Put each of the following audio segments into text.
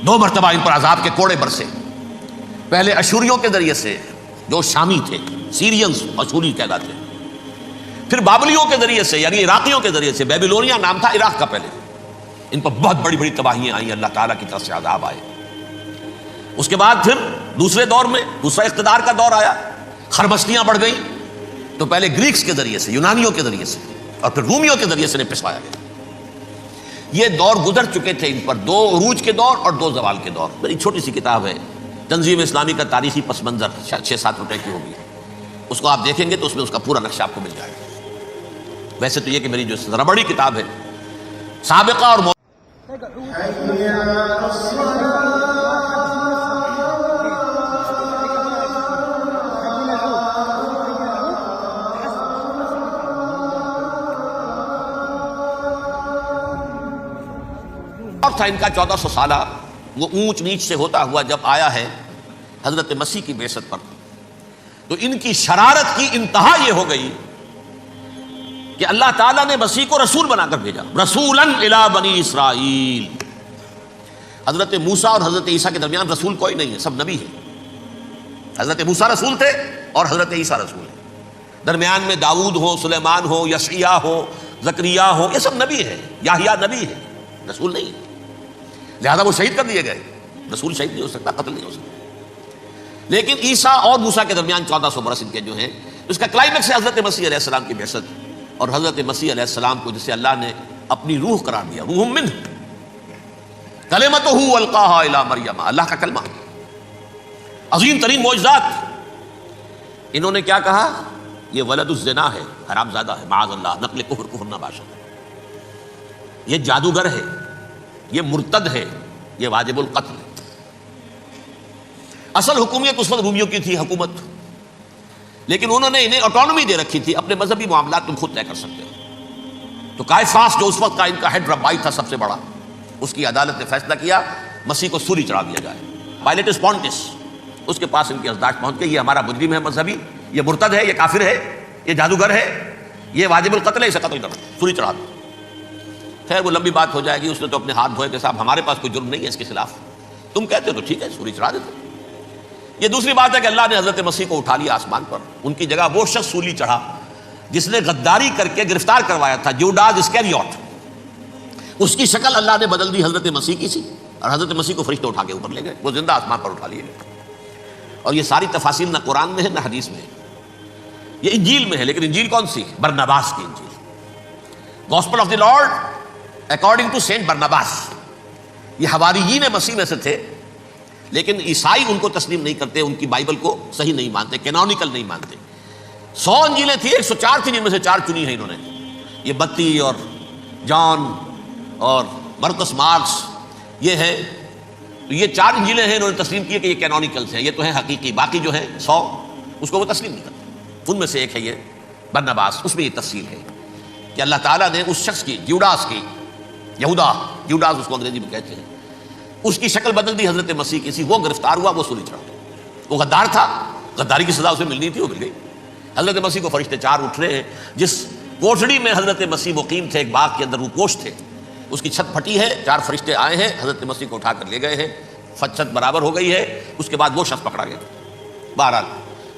دو مرتبہ ان پر عذاب کے کوڑے برسے، پہلے اشوریوں کے ذریعے سے جو شامی تھے، سیرینز اشوری کہلاتے ہیں، پھر بابلیوں کے ذریعے سے یعنی عراقیوں کے ذریعے سے، بیبیلونیا نام تھا عراق کا پہلے، ان پر بہت بڑی بڑی تباہیاں آئیں، اللہ تعالیٰ کی طرف سے عذاب آئے۔ اس کے بعد پھر دوسرے دور میں دوسرا اقتدار کا دور آیا، خربستیاں بڑھ گئیں، تو پہلے گریکس کے ذریعے سے، یونانیوں کے ذریعے سے، اور پھر رومیوں کے ذریعے سے پسوایا گیا۔ یہ دور گزر چکے تھے ان پر، دو عروج کے دور اور دو زوال کے دور۔ میری چھوٹی سی کتاب ہے تنظیم اسلامی کا تاریخی پس منظر، 6-7 روپے کی ہوگی، اس کو آپ دیکھیں گے تو اس میں اس کا پورا نقشہ آپ کو مل جائے گا۔ ویسے تو یہ کہ میری جو ذرا بڑی کتاب ہے سابقہ اور تھا ان کا 1400 سالہ، وہ اونچ نیچ سے ہوتا ہوا جب آیا ہے حضرت مسیح کی بعثت پر، تو ان کی شرارت کی انتہا یہ ہو گئی کہ اللہ تعالیٰ نے مسیح کو رسول بنا کر بھیجا، رسولاً الی بنی اسرائیل۔ حضرت موسیٰ اور حضرت عیسیٰ کے درمیان رسول کوئی نہیں ہے، سب نبی ہیں۔ حضرت موسیٰ رسول تھے اور حضرت عیسیٰ رسول ہیں، درمیان میں داؤد ہو، سلیمان ہو، یشعیاہ ہو، زکریا ہو، یہ سب نبی ہیں، یحییٰ نبی ہے، رسول نہیں ہے، لہذا وہ شہید کر دیے گئے۔ رسول شہید نہیں ہو سکتا، قتل نہیں ہو سکتا۔ لیکن عیسیٰ اور موسیٰ کے درمیان 1400 برس ان کے جو ہیں، اس کا کلائمیکس ہے حضرت مسیح علیہ السلام کی بعثت، اور حضرت مسیح علیہ السلام کو جسے اللہ نے اپنی روح قرار دیا، روح منہ، کلمتہ القاہا الی مریم، اللہ کا کلمہ، عظیم ترین معجزات۔ انہوں نے کیا کہا؟ یہ ولد الزنا ہے، حرام زادہ ہے، معاذ اللہ، نقل کفر نہ باشد، یہ جادوگر ہے، یہ مرتد ہے، یہ واجب القتل ہے۔ اصل حکومت اس وقت رومیوں کی تھی حکومت، لیکن انہوں نے انہیں آٹونومی دے رکھی تھی، اپنے مذہبی معاملات تم خود طے کر سکتے ہو۔ تو قائفاس جو اس وقت کا ان کا ہیڈ ربائی تھا سب سے بڑا، اس کی عدالت نے فیصلہ کیا مسیح کو سولی چڑھا دیا جائے۔ پائلیٹس پونٹس، اس کے پاس ان کی ازداج پہنچ گئی، یہ ہمارا مجرم ہے مذہبی، یہ مرتد ہے، یہ کافر ہے، یہ جادوگر ہے، یہ واجب القتل ہے، اسے قتل کرو، سولی چڑھا دو۔ خیر وہ لمبی بات ہو جائے گی، اس نے تو اپنے ہاتھ دھوئے کہ صاحب ہمارے پاس کوئی جرم نہیں ہے اس کے خلاف، تم کہتے ہو تو ٹھیک ہے، سولی چڑھا دیتے۔ یہ دوسری بات ہے کہ اللہ نے حضرت مسیح کو اٹھا لیا آسمان پر، ان کی جگہ وہ شخص سولی چڑھا جس نے غداری کر کے گرفتار کروایا تھا، جوڈاس اسکریوٹ، اس کی شکل اللہ نے بدل دی حضرت مسیح کی سی، اور حضرت مسیح کو فرشتے اٹھا کے اوپر لے گئے، وہ زندہ آسمان پر اٹھا لیے گئے۔ اور یہ ساری تفاصیل نہ قرآن میں ہے نہ حدیث میں ہے، یہ انجیل میں ہے، لیکن انجیل کون سی؟ برناباس کی انجیل، gospel of the Lord according to Saint Barnabas. یہ حواریین مسیح میں سے تھے، لیکن عیسائی ان کو تسلیم نہیں کرتے، ان کی بائبل کو صحیح نہیں مانتے، کینونیکل نہیں مانتے۔ 100 انجیلیں تھیں، 104 تھیں، جن میں سے 4 چنی ہیں انہوں نے، یہ بتی اور جان اور مرکس مارکس، یہ ہے، یہ 4 انجیلیں ہیں، انہوں نے تسلیم کی کہ یہ کینونیکلز ہیں، یہ تو ہیں حقیقی، باقی جو ہے 100 اس کو وہ تسلیم نہیں کرتے۔ ان میں سے ایک ہے یہ برناباس، اس میں یہ تفصیل ہے کہ اللہ تعالیٰ نے اس شخص کی، جوڈاس کی، یہودا، جوڈاس اس کو انگریزی میں کہتے ہیں، اس کی شکل بدل دی حضرت مسیح کی سی، وہ گرفتار ہوا، وہ سولی چڑھا، وہ غدار تھا، غداری کی سزا اسے ملنی تھی، وہ مل گئی۔ حضرت مسیح کو فرشتے 4 اٹھ رہے ہیں، جس کوٹڑی میں حضرت مسیح مقیم تھے، ایک باغ کے اندر وہ کوٹھ تھے، اس کی چھت پھٹی ہے، 4 فرشتے آئے ہیں، حضرت مسیح کو اٹھا کر لے گئے ہیں، چھت برابر ہو گئی ہے، اس کے بعد وہ شخص پکڑا گیا۔ بہرحال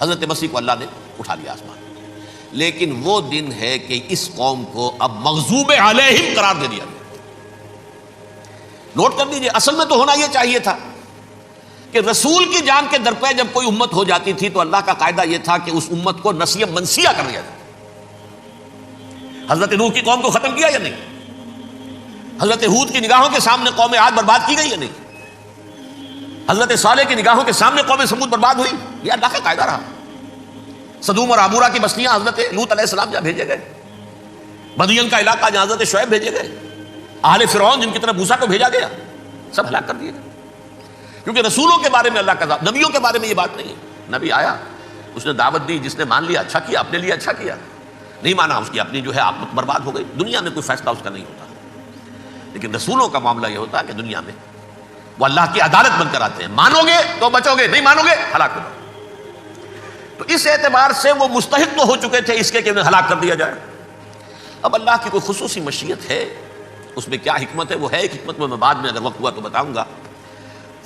حضرت مسیح کو اللہ نے اٹھا لیا آسمان۔ لیکن وہ دن ہے کہ اس قوم کو اب مغضوب علیہم قرار دے دیا گیا۔ نوٹ کر دیجئے، اصل میں تو ہونا یہ چاہیے تھا کہ رسول کی جان کے در پہ جب کوئی امت ہو جاتی تھی تو اللہ کا قاعدہ یہ تھا کہ اس امت کو نسیہ منسیہ کر دیا جائے۔ حضرت نوح کی قوم کو ختم کیا یا نہیں؟ حضرت ہود کی نگاہوں کے سامنے قوم عاد برباد کی گئی یا نہیں؟ حضرت صالح کی نگاہوں کے سامنے قوم سمود برباد ہوئی، یہ اللہ کا قاعدہ رہا۔ سدوم اور عمورہ کی بستیاں حضرت لوط علیہ السلام جہاں بھیجے گئے، مدین کا علاقہ جہاں حضرت شعیب بھیجے گئے، اہل فرعون جن کی طرف موسیٰ کو بھیجا گیا، سب ہلاک کر دیے گئے۔ کیونکہ رسولوں کے بارے میں اللہ کا ذات، نبیوں کے بارے میں یہ بات نہیں ہے۔ نبی آیا، اس نے دعوت دی، جس نے مان لیا اچھا کیا، اپنے لیے اچھا کیا، نہیں مانا اس کی اپنی جو ہے عاقبت برباد ہو گئی۔ دنیا میں کوئی فیصلہ اس کا نہیں ہوتا، لیکن رسولوں کا معاملہ یہ ہوتا ہے کہ دنیا میں وہ اللہ کی عدالت بن کر آتے ہیں، مانو گے تو بچو گے، نہیں مانو گے ہلاک ہو جاؤ۔ تو اس اعتبار سے وہ مستحق تو ہو چکے تھے اس کے کہ انہیں ہلاک کر دیا جائے۔ اب اللہ کی کوئی خصوصی مشیت ہے، اس میں کیا حکمت ہے وہ ہے ایک حکمت، میں بعد میں اگر وقت ہوا تو بتاؤں گا۔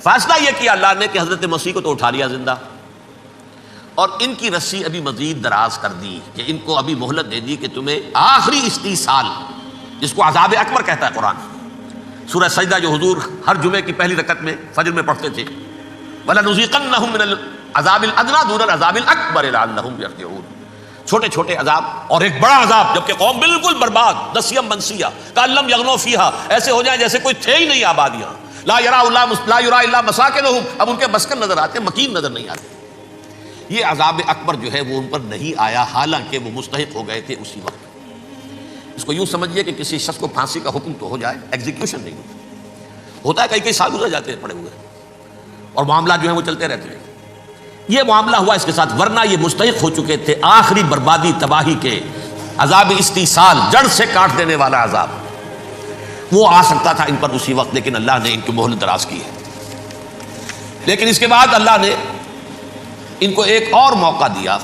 فیصلہ یہ کیا اللہ نے کہ حضرت مسیح کو تو اٹھا لیا زندہ، اور ان کی رسی ابھی مزید دراز کر دی کہ ان کو ابھی مہلت دے دی کہ تمہیں آخری استیصال، جس کو عذاب اکبر کہتا ہے قرآن، سورہ سجدہ جو حضور ہر جمعے کی پہلی رکعت میں فجر میں پڑھتے تھے، وَلَنُذِيقَنَّهُم مِّنَ الْعَذَابِ الْأَدْنَىٰ دُونَ الْعَذَابِ الْأَكْبَرِ لَعَلَّهُمْ يَرْجِعُونَ، چھوٹے چھوٹے عذاب اور ایک بڑا عذاب، جبکہ قوم بالکل برباد، نسیم منسیہ، کأن لم یغنوا فیہا، ایسے ہو جائیں جیسے کوئی تھے ہی نہیں آبادیاں، لا یرا الا مساکنہم، اب ان کے مسکن نظر آتے ہیں، مکین نظر نہیں آتے۔ یہ عذاب اکبر جو ہے وہ ان پر نہیں آیا، حالانکہ وہ مستحق ہو گئے تھے اسی وقت۔ اس کو یوں سمجھیے کہ کسی شخص کو پھانسی کا حکم تو ہو جائے، ایگزیکیوشن نہیں ہوتا ہے، کئی سال گزر جاتے ہیں پڑے ہوئے، اور معاملات جو ہیں وہ چلتے رہتے ہیں۔ یہ معاملہ ہوا اس کے ساتھ، ورنہ یہ مستحق ہو چکے تھے آخری بربادی تباہی کے، عذاب استیصال، جڑ سے کاٹ دینے والا عذاب، وہ آ سکتا تھا ان پر اسی وقت، لیکن اللہ نے ان کی مہلت دراز کی ہے۔ لیکن اس کے بعد اللہ نے ان کو ایک اور موقع دیا،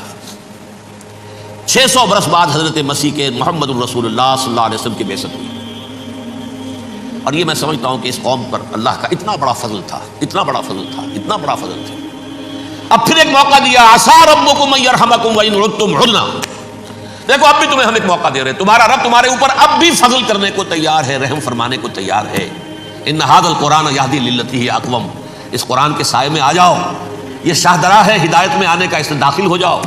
600 برس بعد حضرت مسیح کے محمد الرسول اللہ صلی اللہ علیہ وسلم کی بعثت ہوئی، اور یہ میں سمجھتا ہوں کہ اس قوم پر اللہ کا اتنا بڑا فضل تھا، اتنا بڑا فضل تھا، اتنا بڑا فضل تھا۔ اب پھر ایک موقع دیا، عسیٰ ربکم ان یرحمکم وان عدتم عدنا، دیکھو اب بھی تمہیں ہم ایک موقع دے رہے ہیں، تمہارا رب تمہارے اوپر اب بھی فضل کرنے کو تیار ہے، رحم فرمانے کو تیار ہے۔ ان ھذا القرآن یہدی للتی ہی اقوم، اس قرآن کے سائے میں آ جاؤ، یہ شاہدرا ہے ہدایت میں آنے کا، اس میں داخل ہو جاؤ،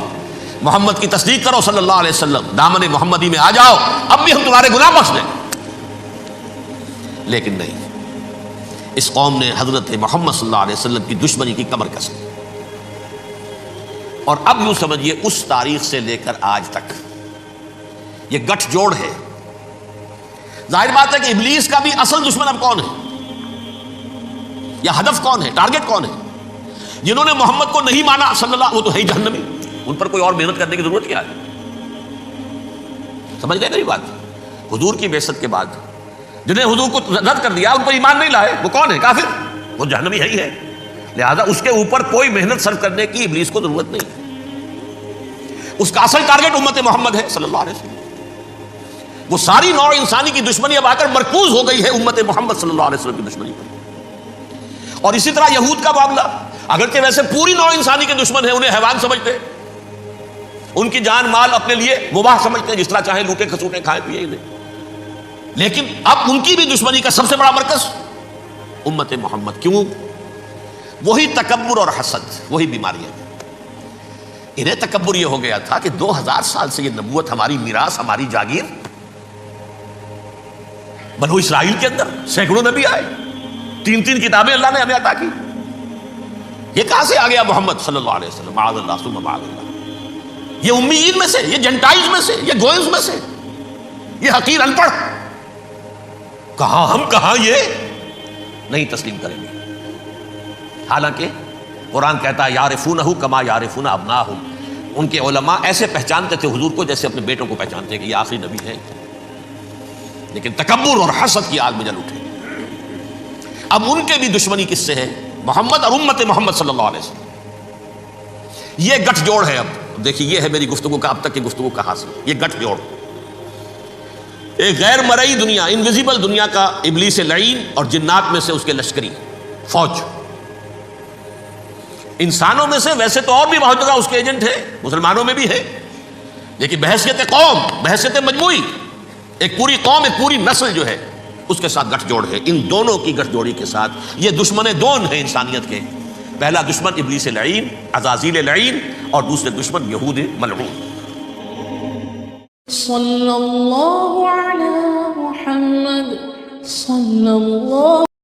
محمد کی تصدیق کرو صلی اللہ علیہ وسلم، دامن محمدی میں آ جاؤ، اب بھی ہم تمہارے گناہ بخش دیں۔ لیکن نہیں، اس قوم نے حضرت محمد صلی اللہ علیہ وسلم کی دشمنی کی کمر کس لی، اور اب یوں سمجھیے اس تاریخ سے لے کر آج تک یہ گٹھ جوڑ ہے۔ ظاہر بات ہے کہ ابلیس کا بھی اصل دشمن اب کون ہے، یا ہدف کون ہے، ٹارگٹ کون ہے؟ جنہوں نے محمد کو نہیں مانا صلی اللہ، وہ تو ہے ہی جہنمی، ان پر کوئی اور محنت کرنے کی ضرورت کیا ہے؟ سمجھ گئے میری بات؟ حضور کی بعثت کے بعد جنہیں حضور کو رد کر دیا، ان پر ایمان نہیں لائے، وہ کون ہے؟ کافر، وہ جہنمی ہے ہی ہے، لہذا اس کے اوپر کوئی محنت صرف کرنے کی ابلیس کو ضرورت نہیں۔ اس کا اصل ٹارگٹ امت محمد ہے صلی اللہ علیہ وسلم، وہ ساری نوع انسانی کی دشمنی اب آ کر مرکوز ہو گئی ہے امت محمد صلی اللہ علیہ وسلم کی دشمنی پر۔ اور اسی طرح یہود کا معاملہ، اگرچہ ویسے پوری نوع انسانی کے دشمن ہیں، انہیں حیوان سمجھتے، ان کی جان مال اپنے لیے مباح سمجھتے ہیں، جس طرح چاہیں لوٹے کھسوٹے کھائیں پیئے انہیں، لیکن اب ان کی بھی دشمنی کا سب سے بڑا مرکز امت محمد۔ کیوں؟ وہی تکبر اور حسد، وہی بیماریاں۔ انہیں تکبر یہ ہو گیا تھا کہ 2000 سال سے یہ نبوت ہماری میراث، ہماری جاگیر، بنو اسرائیل کے اندر سینکڑوں نبی آئے، 3 کتابیں اللہ نے ہمیں عطا کی، یہ کہاں سے آ گیا محمد صلی اللہ علیہ وسلم؟ معاذ اللہ ثم معاذ اللہ، یہ امیین میں سے، یہ جنٹائلز میں سے، یہ گوئنز میں سے، یہ حقیر ان پڑھ، کہاں ہم کہاں یہ نہیں تسلیم کریں گے۔ حالانکہ قرآن کہتا ہے یعرفونہ کما یعرفون ابناہم، ان کے علماء ایسے پہچانتے تھے حضور کو جیسے اپنے بیٹوں کو پہچانتے کہ یہ آخری نبی ہے، لیکن تکبر اور حسد کی آگ میں جل اٹھے۔ اب ان کے بھی دشمنی کس سے ہے؟ محمد اور امت محمد صلی اللہ علیہ وسلم۔ یہ گٹھ جوڑ ہے۔ اب دیکھیے، یہ ہے میری گفتگو کا اب تک کی گفتگو کا حاصل، یہ گٹھ جوڑ، ایک غیر مرئی دنیا، انویزیبل دنیا کا ابلیس لعین اور جنات میں سے اس کے لشکری فوج، انسانوں میں سے ویسے تو اور بھی بہت جگہ اس کے ایجنٹ ہیں، مسلمانوں میں بھی ہے، لیکن بحیثیت قوم، بحیثیت مجموعی، ایک پوری قوم، ایک پوری نسل جو ہے اس کے ساتھ گٹھ جوڑ ہے۔ ان دونوں کی گٹھ جوڑی کے ساتھ یہ دشمن دون ہیں انسانیت کے، پہلا دشمن ابلیس لعین، عزازیل لعین، اور دوسرے دشمن یہود ملعون۔ صلی اللہ علی محمد صلی اللہ